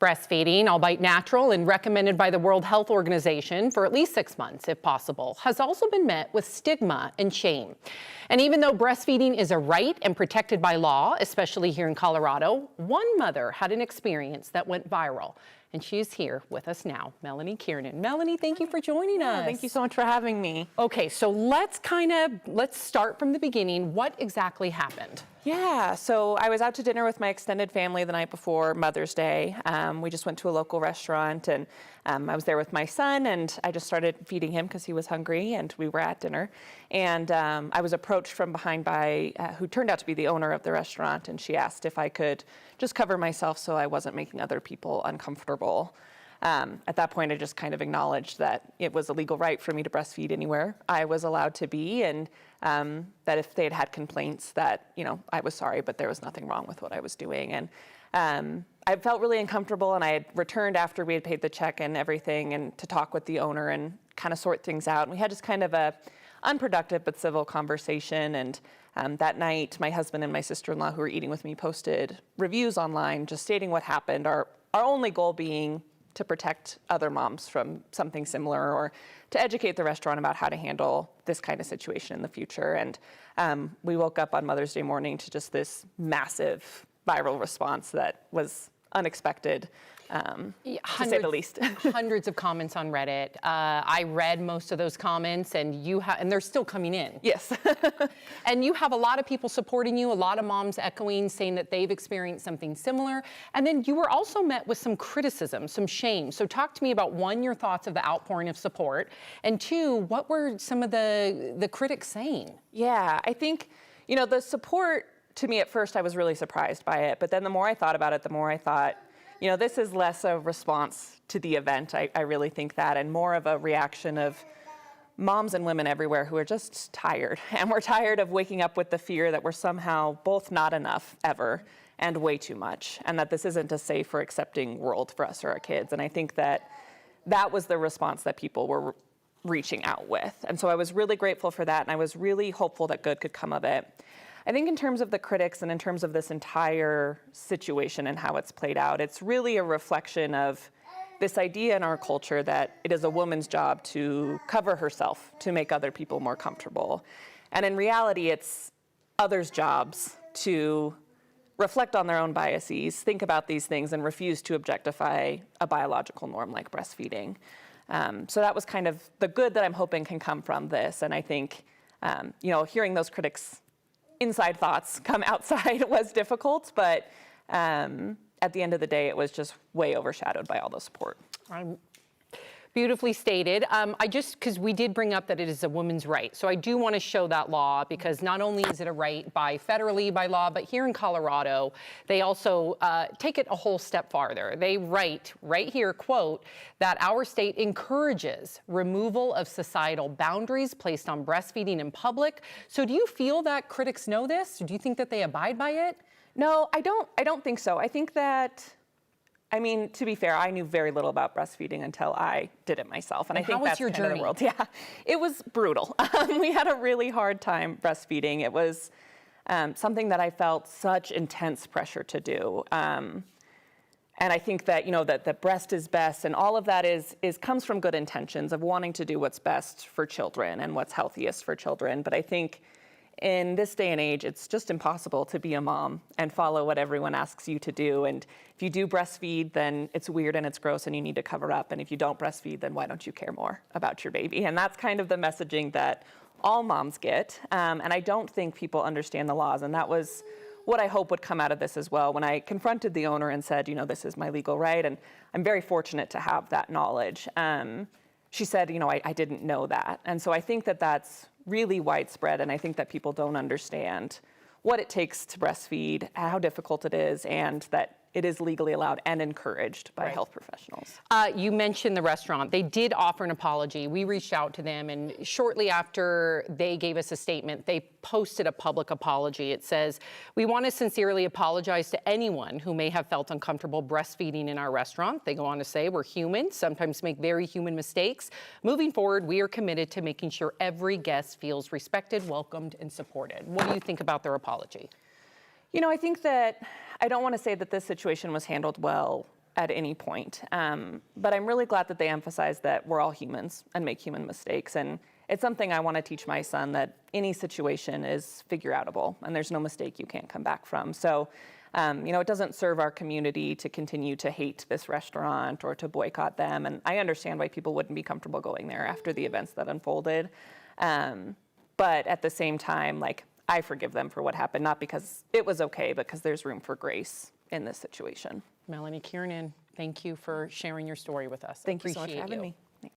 Breastfeeding, albeit natural and recommended by the World Health Organization for at least 6 months, if possible, has also been met with stigma and shame. And even though breastfeeding is a right and protected by law, especially here in Colorado, one mother had an experience that went viral. And she's here with us now, Melanie Kiernan. Melanie, thank you for joining us. Thank you so much for having me. Okay, so let's start from the beginning. What exactly happened? Yeah, so I was out to dinner with my extended family the night before Mother's Day. We just went to a local restaurant, and I was there with my son, and I just started feeding him because he was hungry, and we were at dinner. And I was approached from behind by who turned out to be the owner of the restaurant, and she asked if I could just cover myself so I wasn't making other people uncomfortable. At that point, I just kind of acknowledged that it was a legal right for me to breastfeed anywhere I was allowed to be, and that if they had complaints that, I was sorry, but there was nothing wrong with what I was doing. And I felt really uncomfortable, and I had returned after we had paid the check and everything, and to talk with the owner and kind of sort things out. And we had just kind of a unproductive but civil conversation. And that night, my husband and my sister-in-law who were eating with me posted reviews online just stating what happened, our only goal being to protect other moms from something similar, or to educate the restaurant about how to handle this kind of situation in the future. And we woke up on Mother's Day morning to just this massive viral response that was unexpected, to say the least. Hundreds of comments on Reddit. I read most of those comments, and and they're still coming in. Yes. And you have a lot of people supporting you, a lot of moms echoing, saying that they've experienced something similar. And then you were also met with some criticism, some shame. So talk to me about, one, your thoughts of the outpouring of support, and two, what were some of the critics saying? Yeah, I think, the support, to me at first, I was really surprised by it. But then the more I thought about it, the more I thought, this is less a response to the event. I really think that, and more of a reaction of moms and women everywhere who are just tired. And we're tired of waking up with the fear that we're somehow both not enough ever and way too much, and that this isn't a safe or accepting world for us or our kids. And I think that was the response that people were reaching out with. And so I was really grateful for that, and I was really hopeful that good could come of it. I think in terms of the critics and in terms of this entire situation and how it's played out, it's really a reflection of this idea in our culture that it is a woman's job to cover herself to make other people more comfortable. And in reality, it's others' jobs to reflect on their own biases, think about these things, and refuse to objectify a biological norm like breastfeeding. So that was kind of the good that I'm hoping can come from this. And I think, hearing those critics' inside thoughts come outside was difficult, but at the end of the day, it was just way overshadowed by all the support. Beautifully stated. Because we did bring up that it is a woman's right. So I do want to show that law, because not only is it a right federally by law, but here in Colorado, they also take it a whole step farther. They write right here, quote, that our state encourages removal of societal boundaries placed on breastfeeding in public. So do you feel that critics know this? Do you think that they abide by it? No, I don't think so. I think that, to be fair, I knew very little about breastfeeding until I did it myself. And I think that's your kind of journey? the world. Yeah, it was brutal. We had a really hard time breastfeeding. It was something that I felt such intense pressure to do. And I think that, that the breast is best, and all of that comes from good intentions of wanting to do what's best for children and what's healthiest for children. But I think in this day and age, it's just impossible to be a mom and follow what everyone asks you to do. And if you do breastfeed, then it's weird and it's gross and you need to cover up. And if you don't breastfeed, then why don't you care more about your baby? And that's kind of the messaging that all moms get. And I don't think people understand the laws. And that was what I hope would come out of this as well. When I confronted the owner and said, this is my legal right, and I'm very fortunate to have that knowledge, she said, I didn't know that. And so I think that that's really widespread, and I think that people don't understand what it takes to breastfeed, how difficult it is, and that it is legally allowed and encouraged by health professionals. You mentioned the restaurant. They did offer an apology. We reached out to them, and shortly after they gave us a statement, they posted a public apology. It says, "We want to sincerely apologize to anyone who may have felt uncomfortable breastfeeding in our restaurant." They go on to say, "We're human, sometimes make very human mistakes. Moving forward, we are committed to making sure every guest feels respected, welcomed, and supported." What do you think about their apology? I think that I don't want to say that this situation was handled well at any point. But I'm really glad that they emphasize that we're all humans and make human mistakes. And it's something I want to teach my son, that any situation is figure-outable and there's no mistake you can't come back from. So, it doesn't serve our community to continue to hate this restaurant or to boycott them. And I understand why people wouldn't be comfortable going there after the events that unfolded. But at the same time, I forgive them for what happened, not because it was okay, but because there's room for grace in this situation. Melanie Kiernan, thank you for sharing your story with us. Thank you so much for having me.